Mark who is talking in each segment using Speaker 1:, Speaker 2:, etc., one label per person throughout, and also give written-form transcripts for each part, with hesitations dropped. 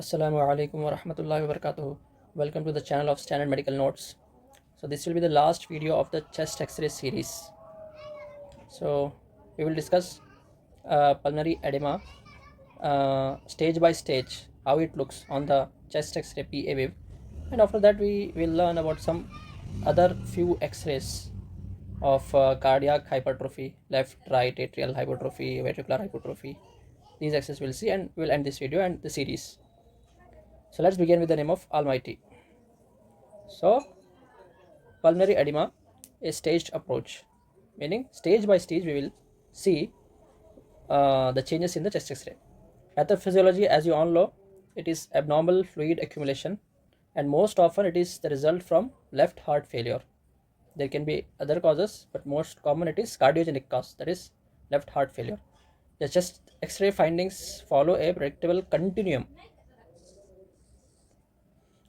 Speaker 1: Assalamu alaikum wa rahmatullahi wa barakatuh. Welcome to the channel of Standard Medical Notes. So this will be the last video of the chest X-ray series. So we will discuss pulmonary edema stage by stage, how it looks on the chest X-ray PA wave, and after that we will learn about some other few X-rays of cardiac hypertrophy, left, right atrial hypertrophy, ventricular hypertrophy. These X-rays we'll see, and we'll end this video and the series. So let's begin with the name of Almighty. So pulmonary edema is staged approach, meaning stage by stage we will see the changes in the chest X-ray. Pathophysiology, as you all know, it is abnormal fluid accumulation, and most often it is the result from left heart failure. There can be other causes, but most common it is cardiogenic cause, that is left heart failure. The chest X-ray findings follow a predictable continuum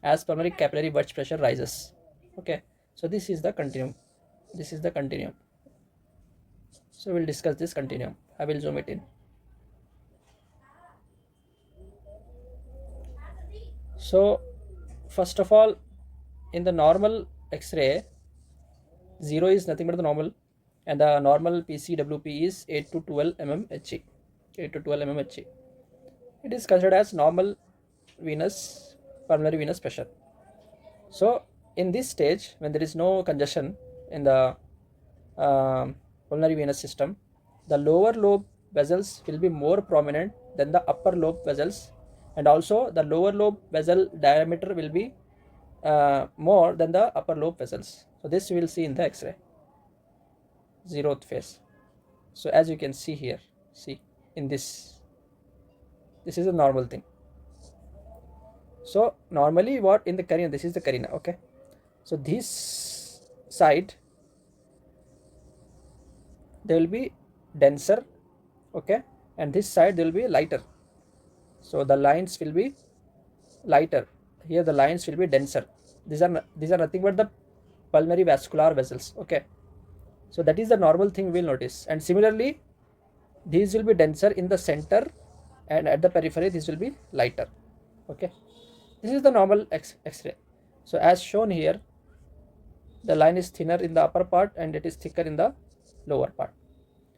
Speaker 1: as pulmonary capillary wedge pressure rises. Okay, so this is the continuum. So we'll discuss this continuum. I will zoom it in. So first of all, in the normal X-ray, 0 is nothing but the normal, and the normal PCWP is 8 to 12 mmHg. 8 to 12 mmHg. It is considered as normal pulmonary venous pressure. So in this stage, when there is no congestion in the pulmonary venous system, the lower lobe vessels will be more prominent than the upper lobe vessels, and also the lower lobe vessel diameter will be more than the upper lobe vessels. So this we will see in the X-ray, 0th phase. So as you can see here, see in this is a normal thing. So normally what in the carina, this is the carina. Okay, so this side they will be denser, okay, and this side they will be lighter. So the lines will be lighter here, the lines will be denser. These are nothing but the pulmonary vascular vessels. Okay, so that is the normal thing we'll notice, and similarly these will be denser in the center, and at the periphery this will be lighter. Okay, this is the normal X-ray. So as shown here, the line is thinner in the upper part and it is thicker in the lower part.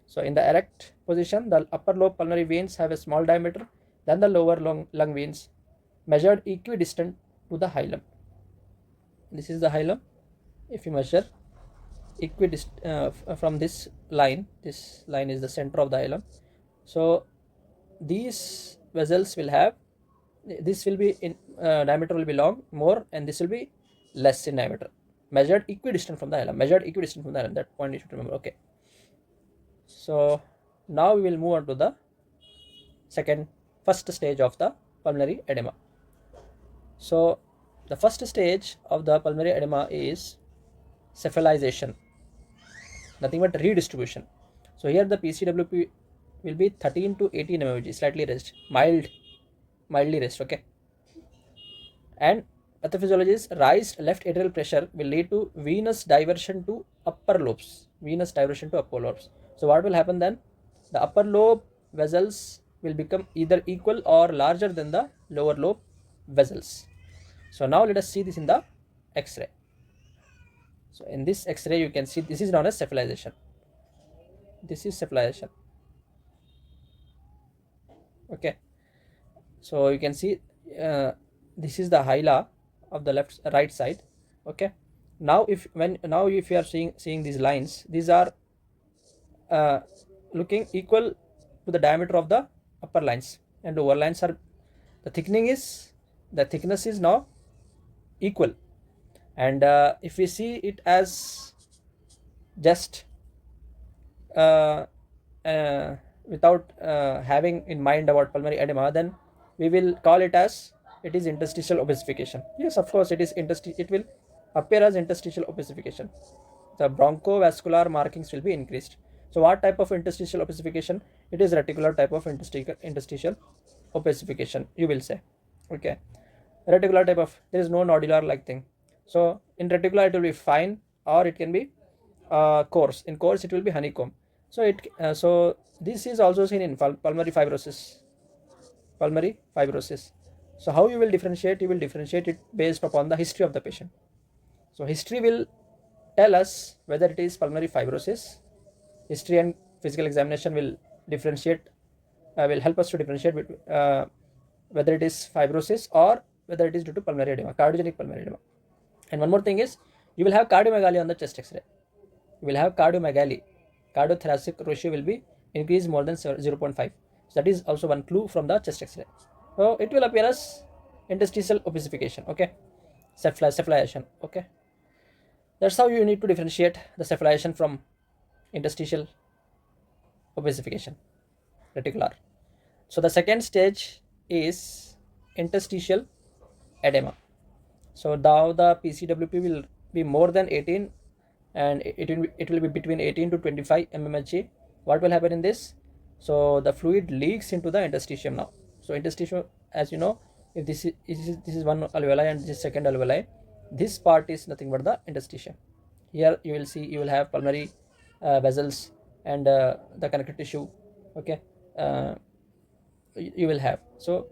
Speaker 1: So in the erect position, the upper lobe pulmonary veins have a small diameter than the lower lung veins, measured equidistant to the hilum. This is the hilum. If you measure from this line is the center of the hilum. So these vessels will have, this will be in diameter will be long more, and this will be less in diameter, measured equidistant from the hilum. That point you should remember. Okay, so now we will move on to the first stage of the pulmonary edema. So the first stage of the pulmonary edema is cephalization, nothing but redistribution. So here the PCWP will be 13 to 18 mmHg, slightly raised, mildly raised. Okay, and pathophysiology is raised left atrial pressure will lead to venous diversion to upper lobes. So what will happen then? The upper lobe vessels will become either equal or larger than the lower lobe vessels. So now let us see this in the X-ray. So in this X-ray you can see this is known as cephalization. Okay, so you can see this is the hila of the right side. Okay, now if you are seeing these lines, these are looking equal to the diameter of the upper lines, and lower lines are, the thickness is now equal. And if we see it as just without having in mind about pulmonary edema, then we will call it as it is interstitial opacification. Yes, of course it is it will appear as interstitial opacification. The bronchovascular markings will be increased. So what type of interstitial opacification? It is reticular type of interstitial opacification, you will say. Okay, reticular type of, there is no nodular like thing. So in reticular it will be fine, or it can be coarse. In coarse it will be honeycomb. So so this is also seen in pulmonary fibrosis. So how you will differentiate? You will differentiate it based upon the history of the patient. So history will tell us whether it is pulmonary fibrosis. History and physical examination will differentiate, will help us to differentiate between whether it is fibrosis or whether it is due to pulmonary edema, cardiogenic pulmonary edema. And one more thing is, you will have cardiomegaly on the chest X-ray. You will have cardiomegaly. Cardiothoracic ratio will be increased more than 0.5. So that is also one clue from the chest X-ray. So it will appear as interstitial ossification. Okay, cephalization. Okay, that's how you need to differentiate the cephalization from interstitial ossification, reticular. So the second stage is interstitial edema. So now the PCWP will be more than 18, and it will be between 18 to 25 mmHg. What will happen in this? So the fluid leaks into the interstitium now. So interstitium, as you know, if this is one alveoli and this is second alveoli, this part is nothing but the interstitium. Here you will see, you will have pulmonary vessels and the connective tissue. Okay, you will have. So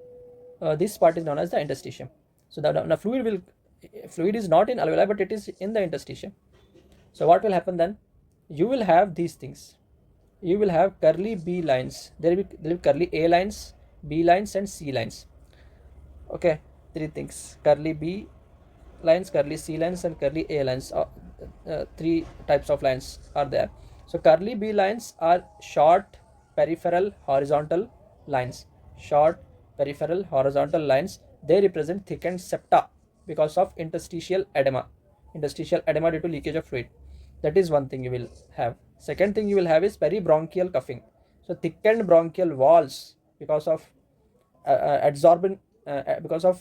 Speaker 1: this part is known as the interstitium. So the fluid is not in alveoli, but it is in the interstitium. So what will happen then? You will have these things. You will have Kerley B lines. There will be Kerley A lines, B lines, and C lines. Okay, three things: Kerley B lines, Kerley C lines, and Kerley A lines. Three types of lines are there. So Kerley B lines are short peripheral horizontal lines. Short peripheral horizontal lines. They represent thickened septa because of interstitial edema. Interstitial edema due to leakage of fluid. That is one thing you will have. Second thing you will have is peribronchial cuffing. So thickened bronchial walls because of adsorbent because of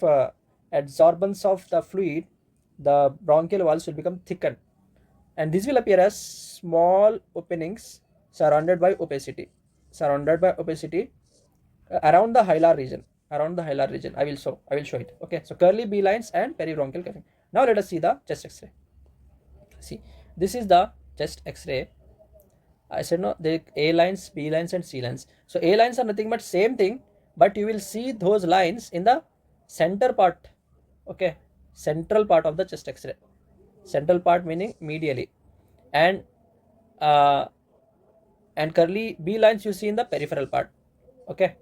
Speaker 1: adsorbance of the fluid. The bronchial walls will become thickened, and these will appear as small openings surrounded by opacity. Around the hilar region. I will show it. Okay, so Kerley B lines and peribronchial cuffing. Now let us see the chest X-ray. See, this is the chest X-ray. I said no, the A lines, B lines, and C lines. So A lines are nothing but same thing, but you will see those lines in the center part. Okay, central part of the chest X-ray. Central part meaning medially, and Kerley B lines you see in the peripheral part. Okay,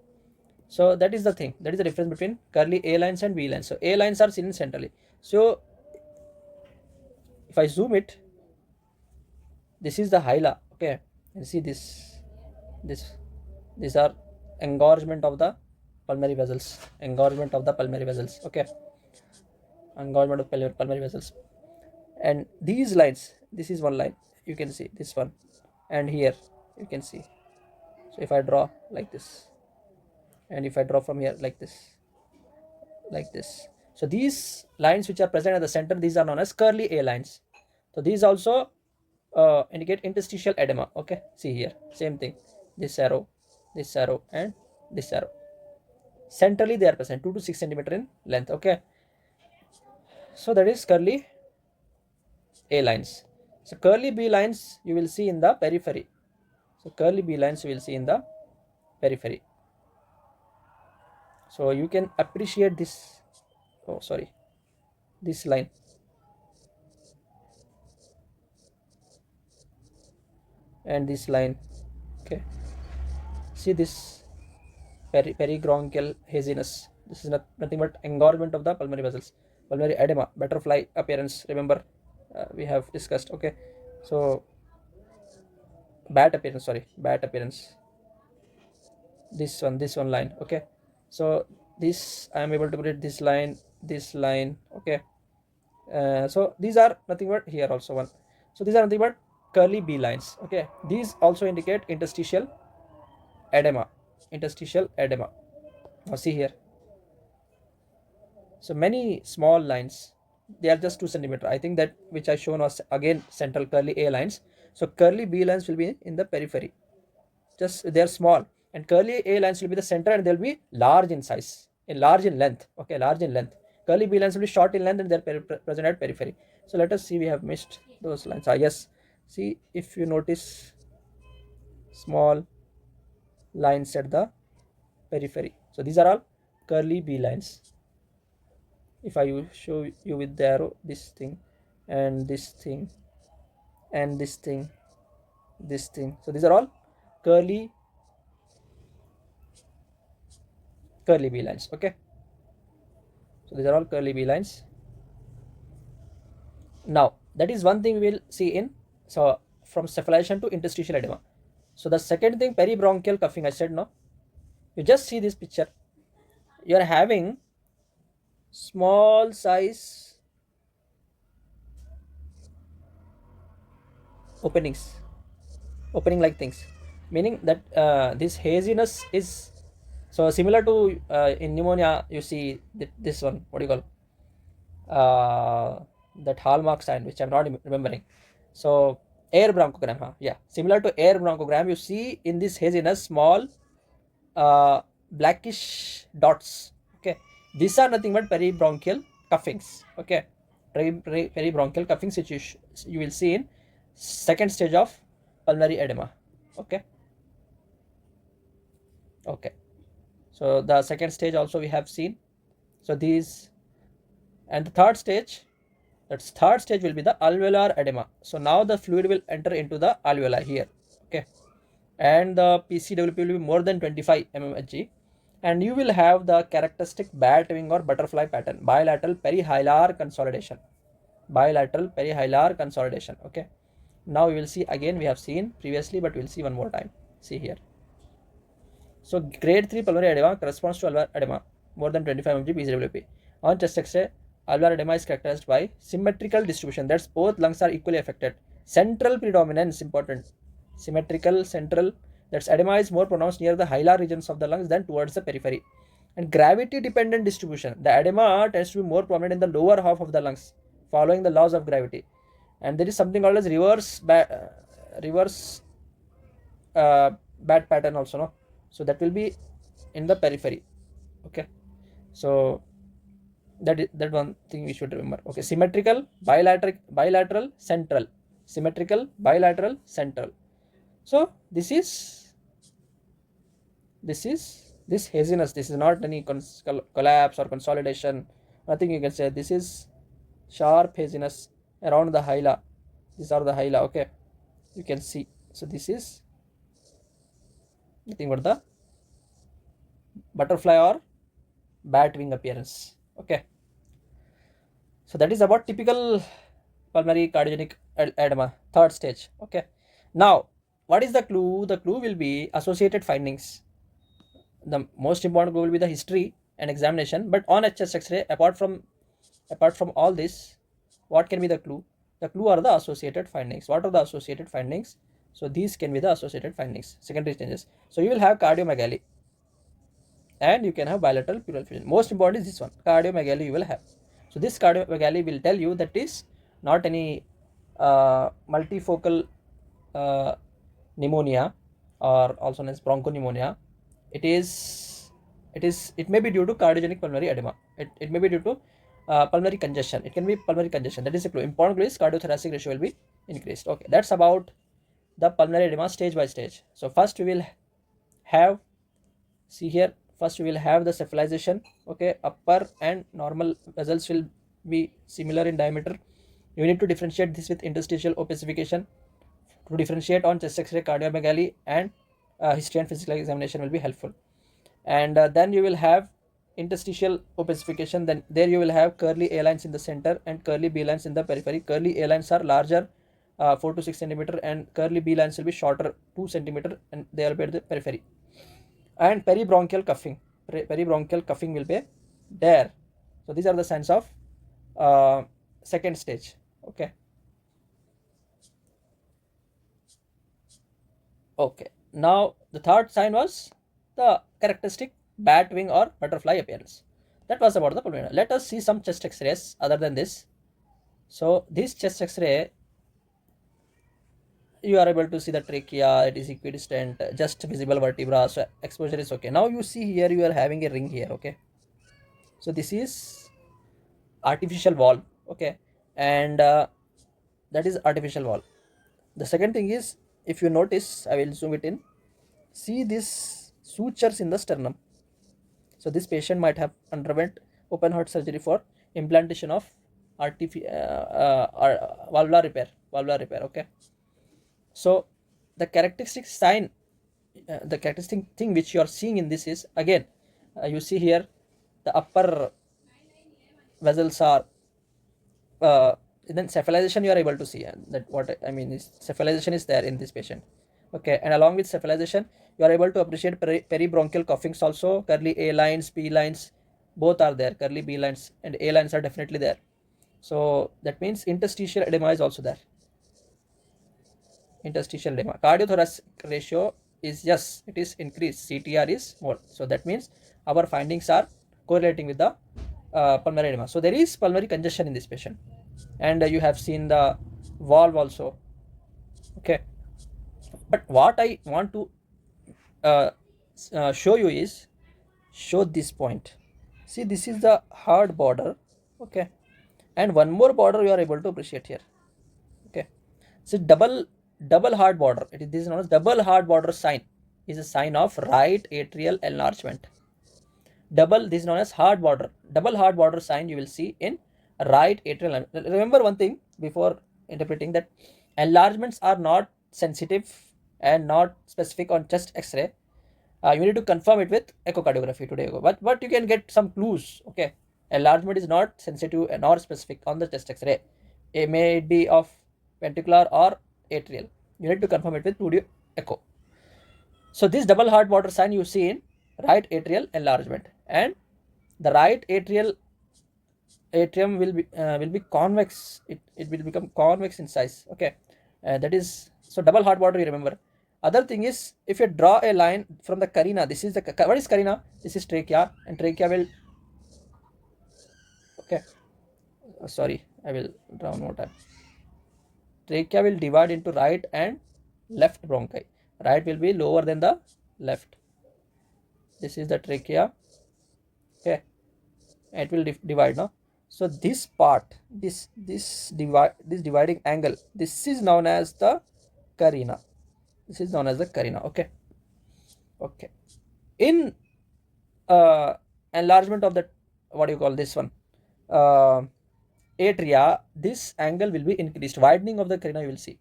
Speaker 1: so that is the thing. That is the difference between Kerley A lines and B lines. So A lines are seen centrally. So if I zoom it, this is the hila. Okay, you see this these are engorgement of the pulmonary vessels. Okay, engorgement of pulmonary vessels. And these lines, this is one line, you can see this one, and here you can see. So if I draw like this, and if I draw from here like this, so these lines which are present at the center, these are known as Kerley A lines. So these also indicate interstitial edema. Okay, see here, same thing, this arrow, and this arrow. Centrally they are present, 2 to 6 centimeter in length. Okay, so that is Kerley A lines. So Kerley B lines you will see in the periphery. So Kerley B lines you will see in the periphery. So you can appreciate this. Oh, sorry, this line. And this line. Okay, see this peribronchial haziness. This is nothing but engorgement of the pulmonary vessels. Pulmonary edema, butterfly appearance. Remember, we have discussed. Okay, so bat appearance. This one line. Okay, so this I am able to put it, this line. Okay, so these are nothing but here also one. So these are nothing but Kerley B lines. Okay, these also indicate interstitial edema. Now see here, so many small lines, they are just 2 centimeter. I think that which I shown was again central Kerley A lines. So Kerley B lines will be in the periphery, just they are small, and Kerley A lines will be the center, and they'll be large in size, large in length. Okay, large in length. Kerley B lines will be short in length, and they're present at periphery. So let us see, we have missed those lines. Yes, see, if you notice small lines at the periphery, so these are all Kerley B lines. if I show you with the arrow, this thing and this thing and this thing, this thing. So these are all curly B lines. Okay, so these are all curly B lines. Now that is one thing we will see in, so from cephalization to interstitial edema. So the second thing, peribronchial cuffing, I said no. You just see this picture. You are having small size opening like things, meaning that this haziness is so similar to in pneumonia. You see this one, what do you call, that hallmark sign, which I'm not remembering. So air bronchogram, huh? Yeah, similar to air bronchogram, you see in this haziness small blackish dots. Okay, these are nothing but peribronchial cuffings. Okay, peribronchial cuffings, which you will see in second stage of pulmonary edema. Okay, okay, so the second stage also we have seen. So these, and the third stage, that's third stage will be the alveolar edema. So now the fluid will enter into the alveoli here. Okay, and the PCWP will be more than 25 mmHg, and you will have the characteristic batwing or butterfly pattern, bilateral perihilar consolidation. Bilateral perihilar consolidation. Okay, now we will see again, we have seen previously, but we'll see one more time. See here. So grade 3 pulmonary edema corresponds to alveolar edema more than 25 mg PCWP. On chest X-ray, alveolar edema is characterized by symmetrical distribution. That's both lungs are equally affected. Central predominance important. Symmetrical central. That's edema is more pronounced near the hilar regions of the lungs than towards the periphery. And gravity dependent distribution. The edema tends to be more prominent in the lower half of the lungs, following the laws of gravity. And there is something called as reverse bat pattern also, no? So that will be in the periphery. Okay, so that one thing we should remember. Okay, symmetrical, bilateral, central, symmetrical, bilateral, central. So this haziness, this is not any collapse or consolidation, nothing you can say. This is sharp haziness around the hila. These are the hila. Okay, you can see. So this is nothing but the butterfly or bat wing appearance. Okay, so that is about typical pulmonary cardiogenic edema, third stage. Okay, now what is the clue? The clue will be associated findings. The most important clue will be the history and examination. But on a chest X-ray, apart from all this, what can be the clue? The clue are the associated findings. What are the associated findings? So these can be the associated findings. Secondary changes. So you will have cardiomegaly, and you can have bilateral pleural effusion. Most important is this one, cardiomegaly you will have. So this cardiomegaly will tell you that is not any multifocal pneumonia, or also known as bronchopneumonia. It may be due to cardiogenic pulmonary edema. It may be due to pulmonary congestion. It can be pulmonary congestion. That is a clue. Important clue is cardiothoracic ratio will be increased. Okay, that's about the pulmonary edema stage by stage. So first we will have, see here, first we will have the cephalization. Okay, upper and normal vessels will be similar in diameter. You need to differentiate this with interstitial opacification. To differentiate on chest X-ray, cardiomegaly and history and physical examination will be helpful. And then you will have interstitial opacification. Then there you will have Kerley A lines in the center and Kerley B lines in the periphery. Kerley A lines are larger, 4 to 6 centimeter, and Kerley B lines will be shorter, 2 centimeter, and they will be at the periphery. And peribronchial cuffing. Peribronchial cuffing will be there. So these are the signs of second stage. Okay. Okay. Now the third sign was the characteristic bat wing or butterfly appearance. That was about the pulmonary. Let us see some chest X-rays other than this. So this chest X-ray, you are able to see the trachea, it is equidistant, just visible vertebra, so exposure is okay. Now you see here, you are having a ring here. Okay, so this is artificial wall. Okay, and that is artificial wall. The second thing is, if you notice, I will zoom it in, see these sutures in the sternum. So this patient might have underwent open heart surgery for implantation of valvular repair. Okay, so the characteristic sign, the characteristic thing which you are seeing in this is, again, you see here the upper vessels are then cephalization you are able to see, and that what I mean is cephalization is there in this patient. Okay, and along with cephalization you are able to appreciate peribronchial coughings also. Kerley A lines, B lines, both are there. Kerley B lines and A lines are definitely there. So that means interstitial edema is also there. Interstitial edema. Cardiothoracic ratio is, yes, it is increased. CTR is more. So that means our findings are correlating with the pulmonary edema. So there is pulmonary congestion in this patient, and you have seen the valve also. Okay, but what I want to show you is, show this point. See, this is the hard border. Okay, and one more border you are able to appreciate here. Okay, so double hard border, this is known as double hard border sign, is a sign of right atrial enlargement. This is known as hard border. Double hard border sign you will see in right atrial. Remember one thing before interpreting, that enlargements are not sensitive and not specific on chest X-ray. You need to confirm it with echocardiography today, but you can get some clues. Okay, enlargement is not sensitive nor specific on the chest X-ray. It may be of ventricular or atrial. You need to confirm it with 2D echo. So this double hard border sign you see in right atrial enlargement, and the right atrium will be convex. It will become convex in size. Okay, that is, so double hard border you remember. Other thing is, if you draw a line from the carina, this is the, what is carina? This is trachea, and trachea will, okay, sorry, I will draw one more time. Trachea will divide into right and left bronchi. Right will be lower than the left. This is the trachea. Okay, it will divide now. So this part, this dividing angle, this is known as the carina. This is known as the carina. Okay, okay. In enlargement of the, what do you call this one, atria, this angle will be increased. Widening of the carina you will see,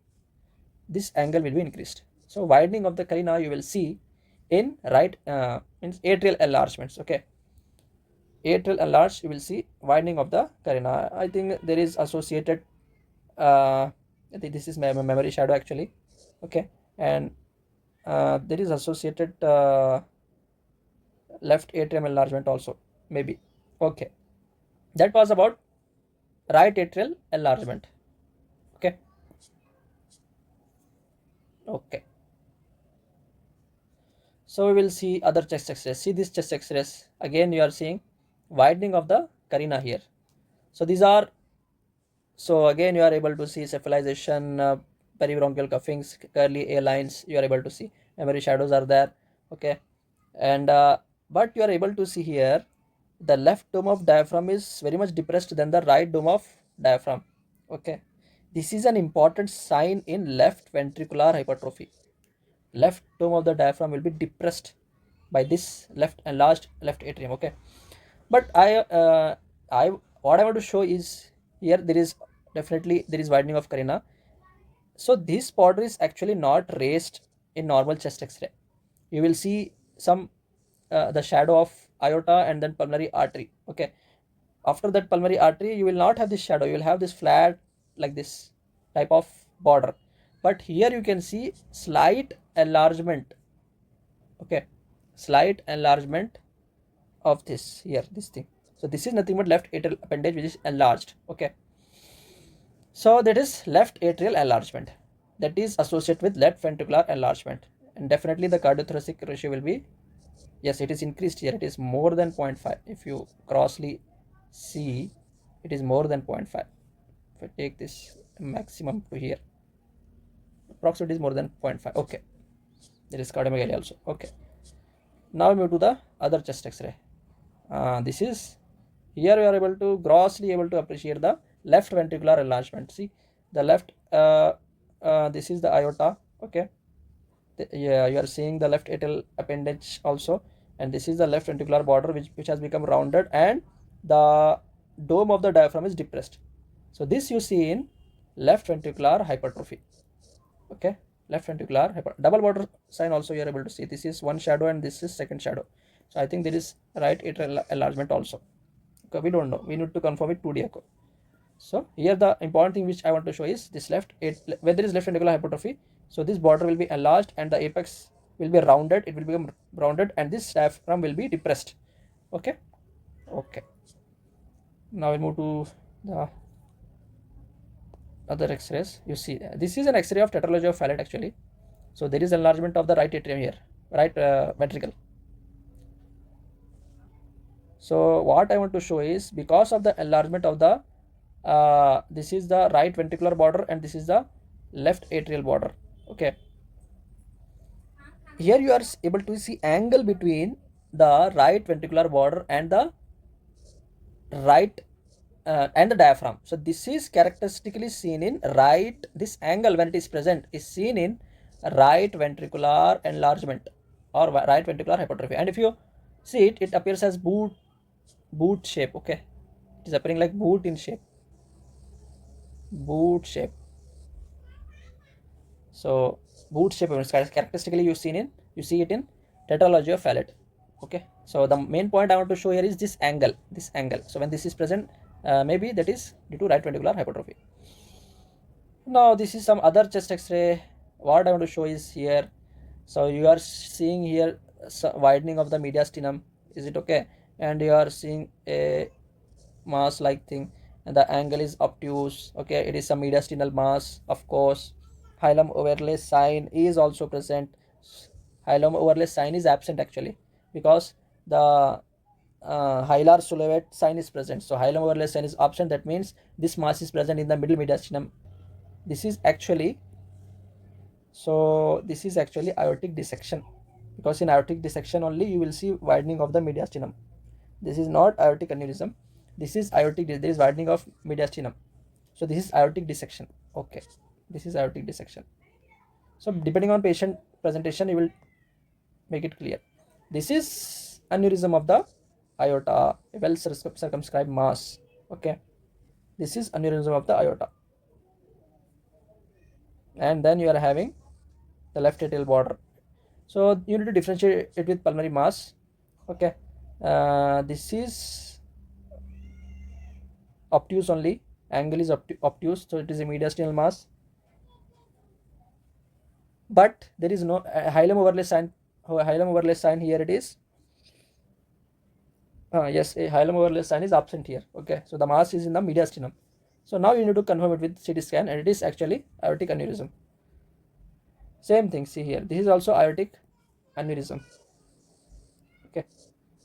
Speaker 1: this angle will be increased. So widening of the carina you will see in right in atrial enlargements. Okay, atrial enlarged you will see widening of the carina. I think there is associated, I think this is my memory shadow actually. Okay, and there is associated left atrium enlargement also, maybe. Okay, that was about right atrial enlargement. Okay, okay. So we will see other chest X-rays. See this chest X-rays, again you are seeing widening of the carina here. So these are, so again you are able to see cephalization, peribronchial cuffings, Kerley A lines you are able to see, memory shadows are there. Okay, and but you are able to see here the left dome of diaphragm is very much depressed than the right dome of diaphragm. Okay, this is an important sign in left ventricular hypertrophy. Left dome of the diaphragm will be depressed by this left enlarged left atrium. Okay, but I what I want to show is, here there is definitely there is widening of carina. So this border is actually not raised in normal chest X-ray. You will see some the shadow of aorta and then pulmonary artery. Okay, after that pulmonary artery you will not have this shadow, you will have this flat like this type of border, but here you can see slight enlargement. Okay, slight enlargement of this here, this thing. So this is nothing but left atrial appendage which is enlarged. Okay, so that is left atrial enlargement, that is associated with left ventricular enlargement, and definitely the cardiothoracic ratio will be, yes, it is increased here, it is more than 0.5. if you crossly see, it is more than 0.5. if I take this maximum to here, approximately is more than 0.5. Okay, there is cardiomegaly also. Okay, now we move to the other chest X-ray. This is, here we are able to grossly able to appreciate the left ventricular enlargement. See the left, this is the aorta. Okay, yeah, you are seeing the left atrial appendage also, and this is the left ventricular border which has become rounded, and the dome of the diaphragm is depressed. So this you see in left ventricular hypertrophy. Okay, left ventricular double border sign also you are able to see. This is one shadow and this is second shadow. So I think there is right atrial enlargement also. Okay, we don't know. We need to confirm it 2D echo. So here the important thing which I want to show is this where there is left ventricular hypertrophy. So this border will be enlarged and the apex will be rounded. It will become rounded and this diaphragm will be depressed. Okay. Okay. Now we'll move to the other X-rays. You see, this is an X-ray of tetralogy of Fallot actually. So there is enlargement of the right atrium here, right ventricle. So what I want to show is because of the enlargement of the this is the right ventricular border and this is the left atrial border. Okay. Here you are able to see angle between the right ventricular border and the right and the diaphragm. So this is characteristically seen in right, this angle when it is present is seen in right ventricular enlargement or right ventricular hypertrophy. And if you see it, it appears as boot shape. Okay, it is appearing like boot shape. So boot shape characteristically you see it in tetralogy of Fallot. Okay, so the main point I want to show here is this angle. So when this is present, maybe that is due to right ventricular hypertrophy. Now this is some other chest X-ray. What I want to show is here. So you are seeing here widening of the mediastinum. Is it okay? And you are seeing a mass like thing, and the angle is obtuse. Okay, it is some mediastinal mass, of course. Hilum overlay sign is also present. Hilum overlay sign is absent actually because the hilar silhouette sign is present. So hilum overlay sign is absent. That means this mass is present in the middle mediastinum. This is actually aortic dissection, because in aortic dissection only you will see widening of the mediastinum. This is not aortic aneurysm. This is aortic. There is widening of mediastinum. So this is aortic dissection. Okay, this is aortic dissection. So depending on patient presentation, you will make it clear. This is aneurysm of the aorta, a well circumscribed mass. Okay, this is aneurysm of the aorta, and then you are having the left atrial border. So you need to differentiate it with pulmonary mass. Okay, this is obtuse only. Angle is obtuse, so it is a mediastinal mass. But there is no hilum overlay sign. Hilum overlay sign here it is. Yes, a hilum overlay sign is absent here. Okay, so the mass is in the mediastinum. So now you need to confirm it with CT scan, and it is actually aortic aneurysm. Same thing, see here. This is also aortic aneurysm. Okay,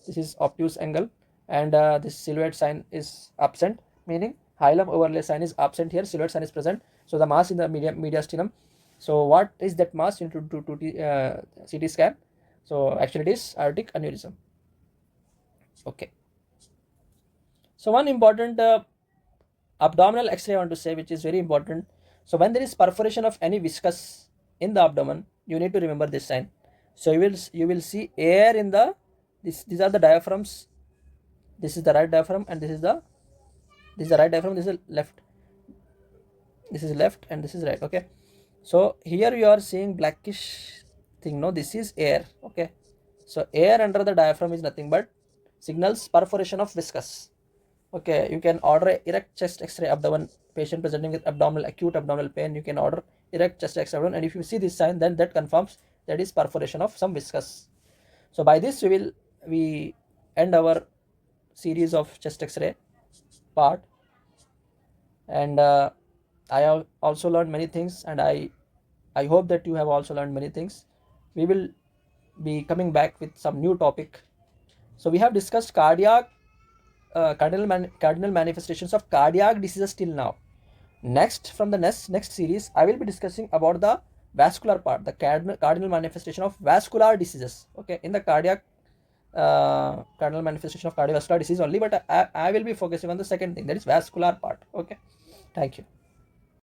Speaker 1: this is obtuse angle, and this silhouette sign is absent, meaning hilum overlay sign is absent here. Silhouette sign is present. So the mass in the mediastinum. So what is that mass? You need to CT scan. So actually it is aortic aneurysm. Okay. So one important abdominal X-ray I want to say, which is very important. So when there is perforation of any viscous in the abdomen, you need to remember this sign. So you will see air in the these are the diaphragms. This is the right diaphragm, and this is the right diaphragm. This is left. This is left, and this is right. Okay. So here you are seeing blackish thing. No, this is air. Okay. So air under the diaphragm is nothing but signals perforation of viscous. Okay, you can order erect chest X-ray abdomen, patient presenting with acute abdominal pain. You can order erect chest X-ray abdomen, and if you see this sign, then that confirms that is perforation of some viscous. So by this we end our series of chest X-ray part, and I have also learned many things, and I hope that you have also learned many things. We will be coming back with some new topic. So we have discussed cardinal manifestations of cardiac diseases till now. Next, from the next series, I will be discussing about the vascular part, the cardinal manifestation of vascular diseases. Okay, in the cardiac cardinal manifestation of cardiovascular disease only, but I will be focusing on the second thing, that is vascular part. Okay, thank you.